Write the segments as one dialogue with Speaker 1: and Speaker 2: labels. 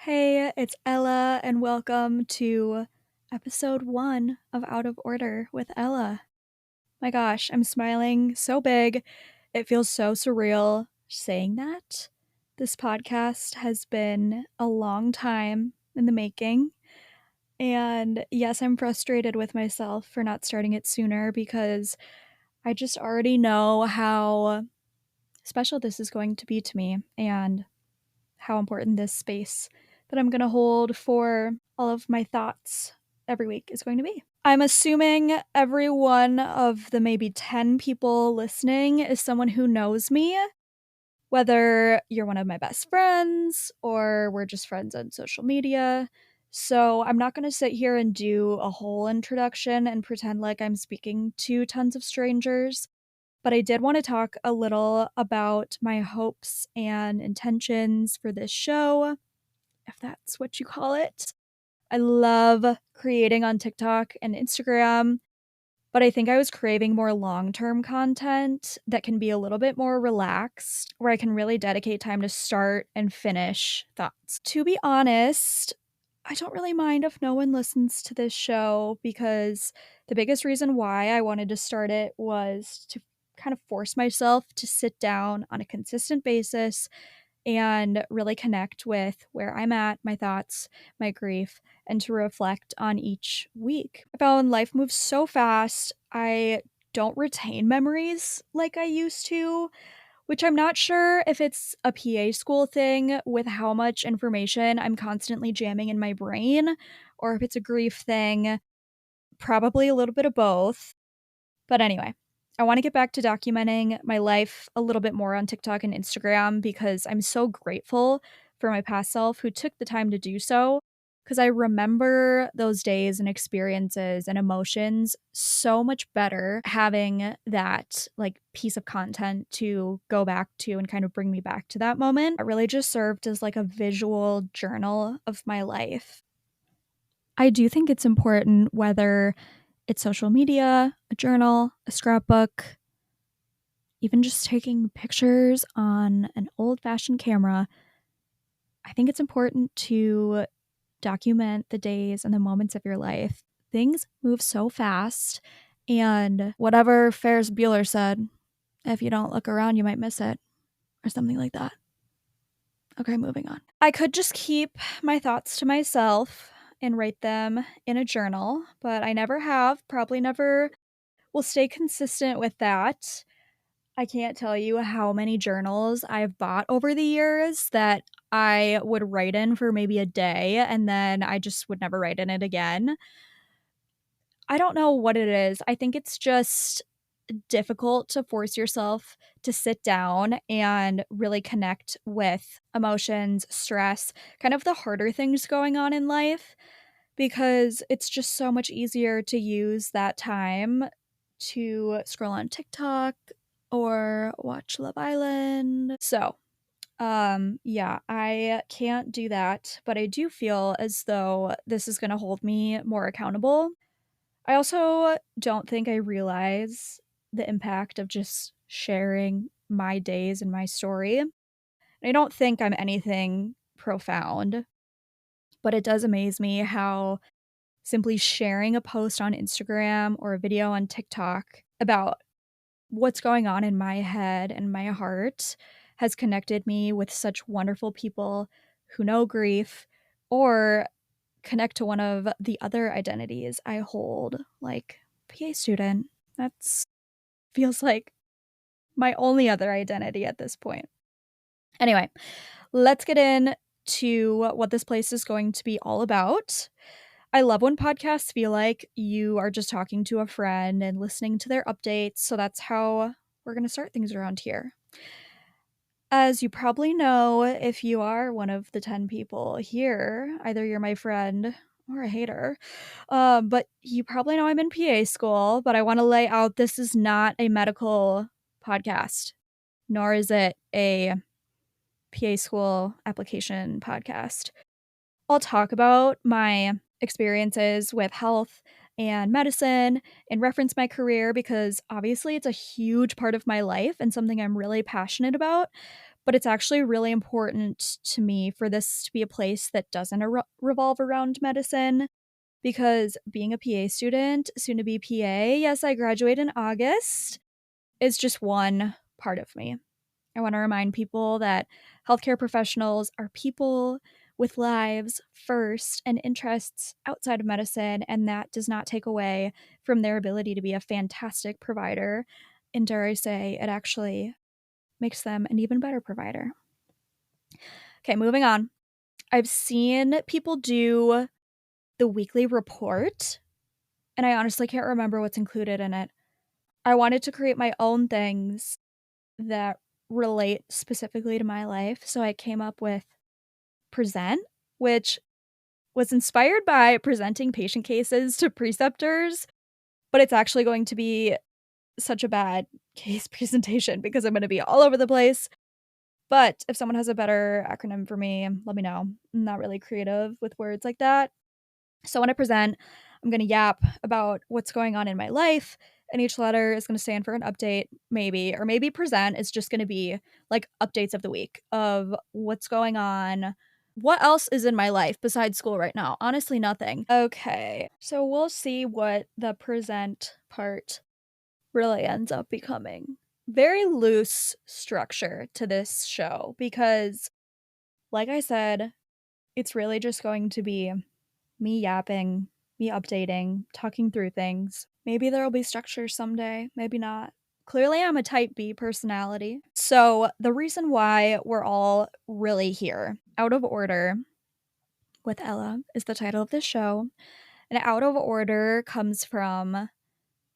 Speaker 1: Hey, it's Ella, and welcome to episode 1 of Out of Order with Ella. My gosh, I'm smiling so big. It feels so surreal saying that. This podcast has been a long time in the making. And yes, I'm frustrated with myself for not starting it sooner because I just already know how special this is going to be to me and how important this space that I'm going to hold for all of my thoughts every week is going to be. I'm assuming every one of the maybe 10 people listening is someone who knows me, whether you're one of my best friends or we're just friends on social media. So I'm not going to sit here and do a whole introduction and pretend like I'm speaking to tons of strangers. But I did want to talk a little about my hopes and intentions for this show, if that's what you call it. I love creating on TikTok and Instagram, but I think I was craving more long-term content that can be a little bit more relaxed, where I can really dedicate time to start and finish thoughts. To be honest, I don't really mind if no one listens to this show because the biggest reason why I wanted to start it was to kind of force myself to sit down on a consistent basis and really connect with where I'm at, my thoughts, my grief, and to reflect on each week. I found life moves so fast. I don't retain memories like I used to, which I'm not sure if it's a PA school thing with how much information I'm constantly jamming in my brain, or if it's a grief thing. Probably a little bit of both. But anyway, I want to get back to documenting my life a little bit more on TikTok and Instagram because I'm so grateful for my past self who took the time to do so. Because I remember those days and experiences and emotions so much better having that like piece of content to go back to and kind of bring me back to that moment. It really just served as like a visual journal of my life. I do think it's important whether it's social media, a journal, a scrapbook, even just taking pictures on an old-fashioned camera. I think it's important to document the days and the moments of your life. Things move so fast, and whatever Ferris Bueller said, if you don't look around, you might miss it, or something like that. Okay, moving on. I could just keep my thoughts to myself and write them in a journal, but I never have, probably never will stay consistent with that. I can't tell you how many journals I've bought over the years that I would write in for maybe a day and then I just would never write in it again. I don't know what it is. I think it's just difficult to force yourself to sit down and really connect with emotions, stress, kind of the harder things going on in life because it's just so much easier to use that time to scroll on TikTok or watch Love Island. So, yeah, I can't do that, but I do feel as though this is going to hold me more accountable. I also don't think I realize the impact of just sharing my days and my story. I don't think I'm anything profound, but it does amaze me how simply sharing a post on Instagram or a video on TikTok about what's going on in my head and my heart has connected me with such wonderful people who know grief or connect to one of the other identities I hold, like PA student. That's feels like my only other identity at this point. Anyway, let's get in to what this place is going to be all about. I love when podcasts feel like you are just talking to a friend and listening to their updates, so that's how we're going to start things around here. As you probably know, if you are one of the 10 people here, either you're my friend or a hater, but you probably know I'm in PA school, but I want to lay out this is not a medical podcast, nor is it a PA school application podcast. I'll talk about my experiences with health and medicine and reference my career because obviously it's a huge part of my life and something I'm really passionate about. but it's actually really important to me for this to be a place that doesn't revolve around medicine because being a PA student, soon to be PA, yes, I graduate in August, is just one part of me. I want to remind people that healthcare professionals are people with lives first and interests outside of medicine, and that does not take away from their ability to be a fantastic provider. And dare I say, it actually makes them an even better provider. Okay, moving on. I've seen people do the weekly report, and I honestly can't remember what's included in it. I wanted to create my own things that relate specifically to my life, so I came up with Present, which was inspired by presenting patient cases to preceptors, but it's actually going to be such a bad case presentation because I'm going to be all over the place. But if someone has a better acronym for me, let me know. I'm not really creative with words like that. So when I present, I'm going to yap about what's going on in my life, and each letter is going to stand for an update, maybe, or maybe present is just going to be like updates of the week of what's going on. What else is in my life besides school right now? Honestly, nothing. Okay, so we'll see what the present part really ends up becoming. Very loose structure to this show because, like I said, it's really just going to be me yapping, me updating, talking through things. Maybe there'll be structure someday, maybe not. Clearly, I'm a type B personality. So, the reason why we're all really here, Out of Order with Ella, is the title of the show. And Out of Order comes from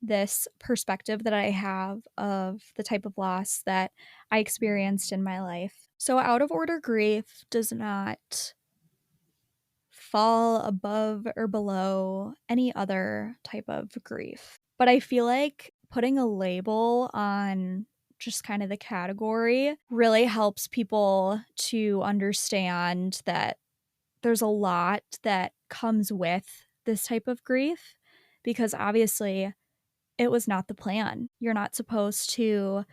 Speaker 1: this perspective that I have of the type of loss that I experienced in my life. So, out of order grief does not fall above or below any other type of grief. But I feel like putting a label on just kind of the category really helps people to understand that there's a lot that comes with this type of grief because obviously it was not the plan. You're not supposed to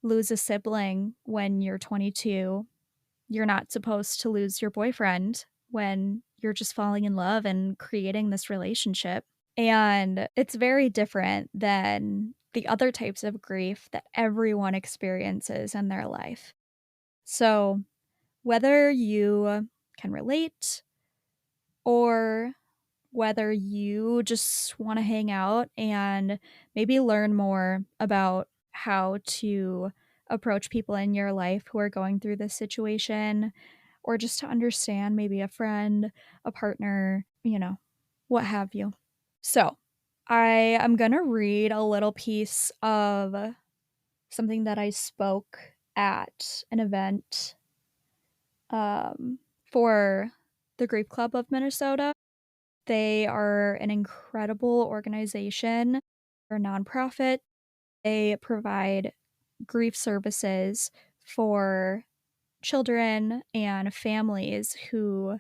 Speaker 1: lose a sibling when you're 22. You're not supposed to lose your boyfriend when you're just falling in love and creating this relationship. And it's very different than the other types of grief that everyone experiences in their life. So, whether you can relate or whether you just want to hang out and maybe learn more about how to approach people in your life who are going through this situation, or just to understand maybe a friend, a partner, what have you. So, I am going to read a little piece of something that I spoke at an event for the Grief Club of Minnesota. They are an incredible organization. They're a nonprofit. They provide grief services for children and families who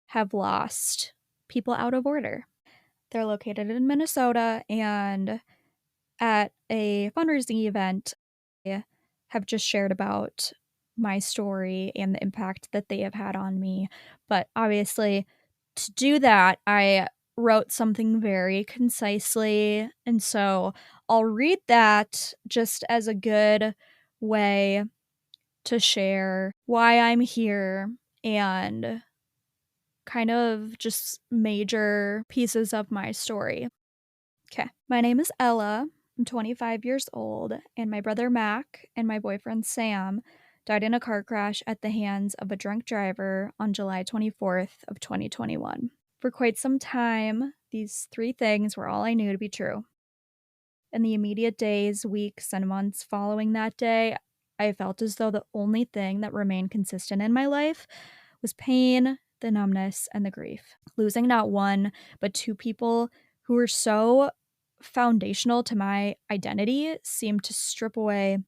Speaker 1: have lost people out of order. They're located in Minnesota, and at a fundraising event, I have just shared about my story and the impact that they have had on me. But obviously, to do that, I wrote something very concisely. And so I'll read that just as a good way to share why I'm here and kind of just major pieces of my story. Okay, my name is Ella. I'm 25 years old, and my brother Mac and my boyfriend Sam died in a car crash at the hands of a drunk driver on July 24th of 2021. For quite some time, these three things were all I knew to be true. In the immediate days, weeks, and months following that day, I felt as though the only thing that remained consistent in my life was pain, the numbness, and the grief. Losing not one, but two people who were so foundational to my identity seemed to strip away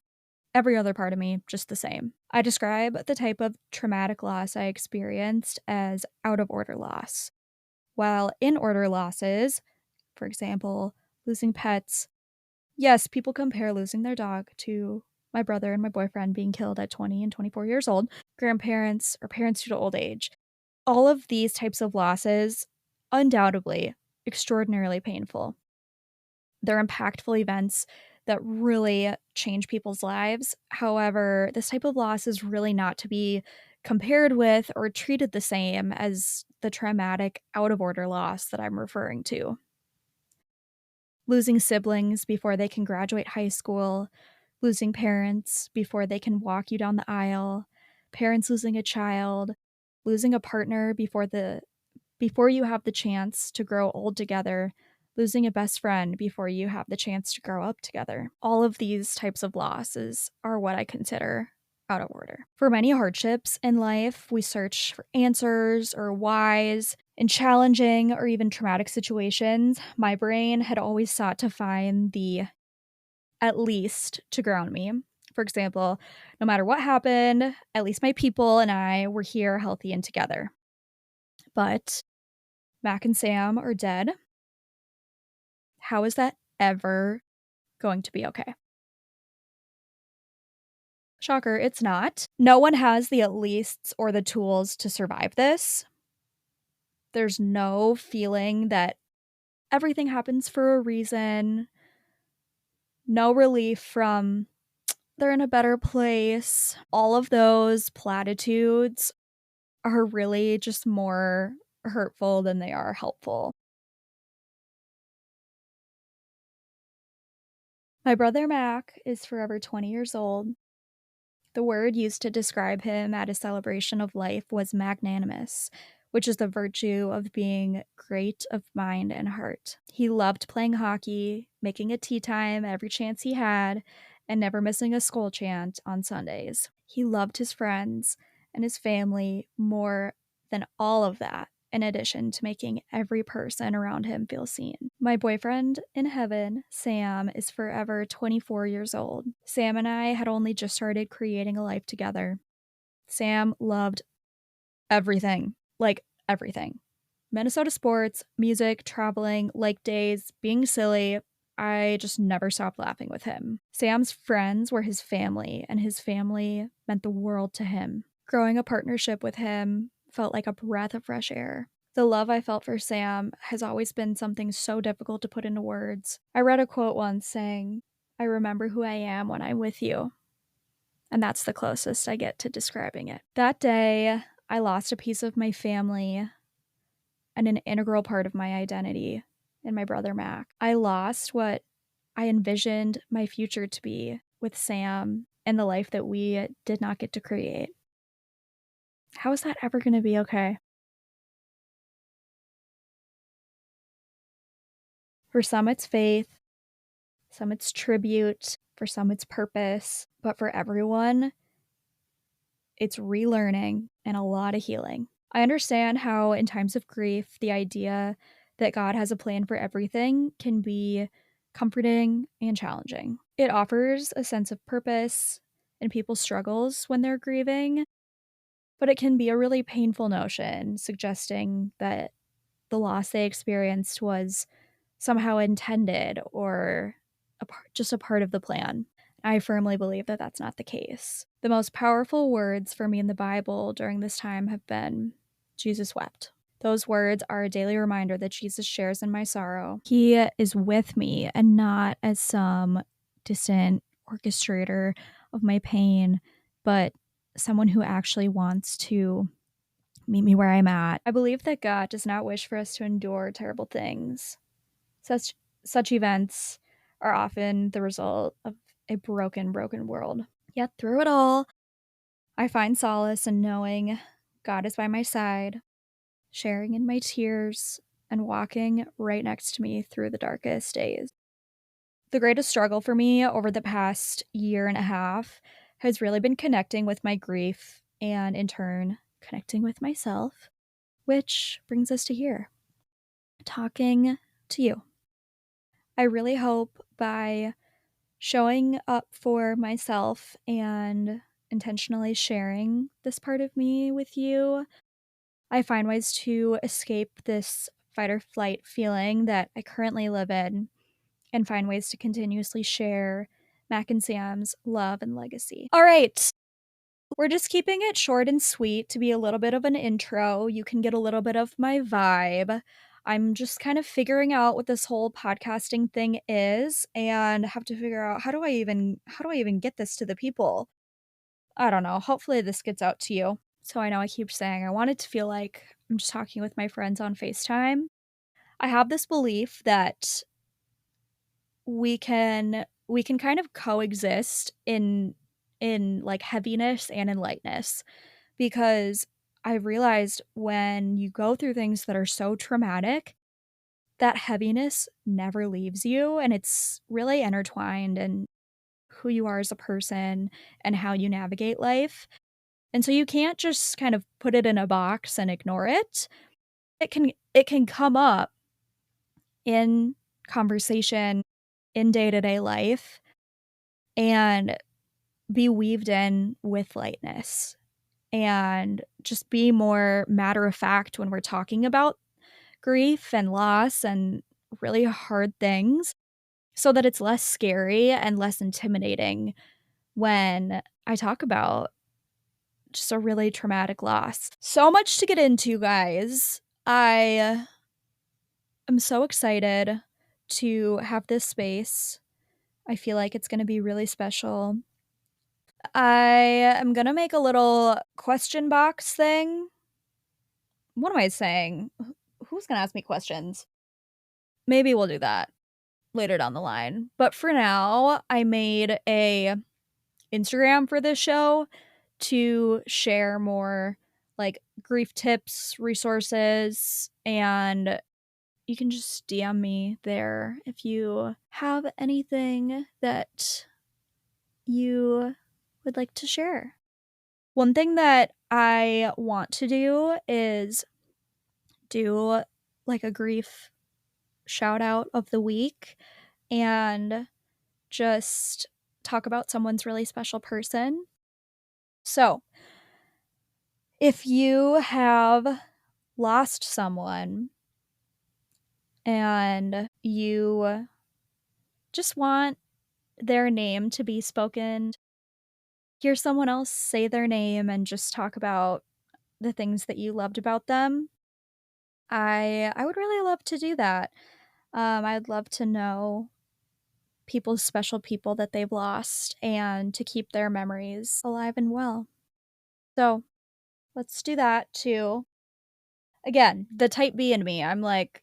Speaker 1: every other part of me just the same. I describe the type of traumatic loss I experienced as out of order loss, while in order losses, for example, losing pets, yes, people compare losing their dog to my brother and my boyfriend being killed at 20 and 24 years old, grandparents or parents due to old age. All of these types of losses, undoubtedly extraordinarily painful. They're impactful events that really change people's lives. However, this type of loss is really not to be compared with or treated the same as the traumatic out of order loss that I'm referring to. Losing siblings before they can graduate high school, losing parents before they can walk you down the aisle, parents losing a child, losing a partner before you have the chance to grow old together, losing a best friend before you have the chance to grow up together. All of these types of losses are what I consider out of order. For many hardships in life, we search for answers or whys. In challenging or even traumatic situations, my brain had always sought to find the at least to ground me. For example, no matter what happened, at least my people and I were here healthy and together. But Mac and Sam are dead. How is that ever going to be okay? Shocker, it's not. No one has the at leasts or the tools to survive this. There's no feeling that everything happens for a reason. No relief from they're in a better place. All of those platitudes are really just more hurtful than they are helpful. My brother Mac is forever 20 years old. The word used to describe him at a celebration of life was magnanimous, which is the virtue of being great of mind and heart. He loved playing hockey, making a tea time every chance he had, and never missing a skull chant on Sundays. He loved his friends and his family more than all of that, in addition to making every person around him feel seen. My boyfriend in heaven, Sam, is forever 24 years old. Sam and I had only just started creating a life together. Sam loved everything, like everything. Minnesota sports, music, traveling, lake days, being silly. I just never stopped laughing with him. Sam's friends were his family, and his family meant the world to him. Growing a partnership with him felt like a breath of fresh air. The love I felt for Sam has always been something so difficult to put into words. I read a quote once saying, "I remember who I am when I'm with you." And that's the closest I get to describing it. That day, I lost a piece of my family and an integral part of my identity in my brother Mac. I lost what I envisioned my future to be with Sam and the life that we did not get to create. How is that ever going to be okay? For some, it's faith. Some, it's tribute. For some, it's purpose. But for everyone, it's relearning and a lot of healing. I understand how, in times of grief, the idea that God has a plan for everything can be comforting and challenging. It offers a sense of purpose in people's struggles when they're grieving, but it can be a really painful notion, suggesting that the loss they experienced was somehow intended or just a part of the plan. I firmly believe that that's not the case. The most powerful words for me in the Bible during this time have been, "Jesus wept." Those words are a daily reminder that Jesus shares in my sorrow. He is with me and not as some distant orchestrator of my pain, but someone who actually wants to meet me where I'm at. I believe that God does not wish for us to endure terrible things. Such events are often the result of a broken world. Yet through it all, I find solace in knowing God is by my side, sharing in my tears, and walking right next to me through the darkest days. The greatest struggle for me over the past year and a half has really been connecting with my grief and, in turn, connecting with myself, which brings us to here, talking to you. I really hope by showing up for myself and intentionally sharing this part of me with you, I find ways to escape this fight or flight feeling that I currently live in and find ways to continuously share Mac and Sam's Love and Legacy. All right. We're just keeping it short and sweet to be a little bit of an intro. You can get a little bit of my vibe. I'm just kind of figuring out what this whole podcasting thing is and have to figure out how do I even get this to the people? I don't know. Hopefully this gets out to you. So I know I keep saying I want it to feel like I'm just talking with my friends on FaceTime. I have this belief that we can kind of coexist in like heaviness and in lightness, because I've realized when you go through things that are so traumatic, that heaviness never leaves you, and it's really intertwined in who you are as a person and how you navigate life. And so you can't just kind of put it in a box and ignore it. It can come up in conversation, in day-to-day life, and be weaved in with lightness and just be more matter of fact when we're talking about grief and loss and really hard things, so that it's less scary and less intimidating when I talk about just a really traumatic loss. So much to get into, guys. I am so excited to have this space. I feel like it's going to be really special. I am going to make a little question box thing. What am I saying? Who's going to ask me questions? Maybe we'll do that later down the line. But for now, I made a Instagram for this show to share more like grief tips, resources, and you can just DM me there if you have anything that you would like to share. One thing that I want to do is do like a grief shout out of the week and just talk about someone's really special person. So, if you have lost someone and you just want their name to be spoken, hear someone else say their name and just talk about the things that you loved about them, I would really love to do that. I'd love to know people's special people that they've lost and to keep their memories alive and well. So, let's do that too. Again, the type B in me, I'm like,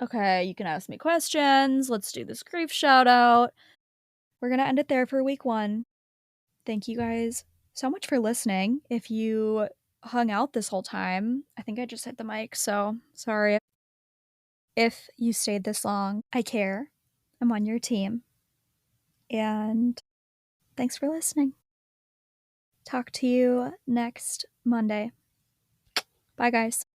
Speaker 1: okay, you can ask me questions. Let's do this grief shout out. We're going to end it there for week 1. Thank you guys so much for listening. If you hung out this whole time, I think I just hit the mic, so sorry. If you stayed this long, I care. I'm on your team. And thanks for listening. Talk to you next Monday. Bye, guys.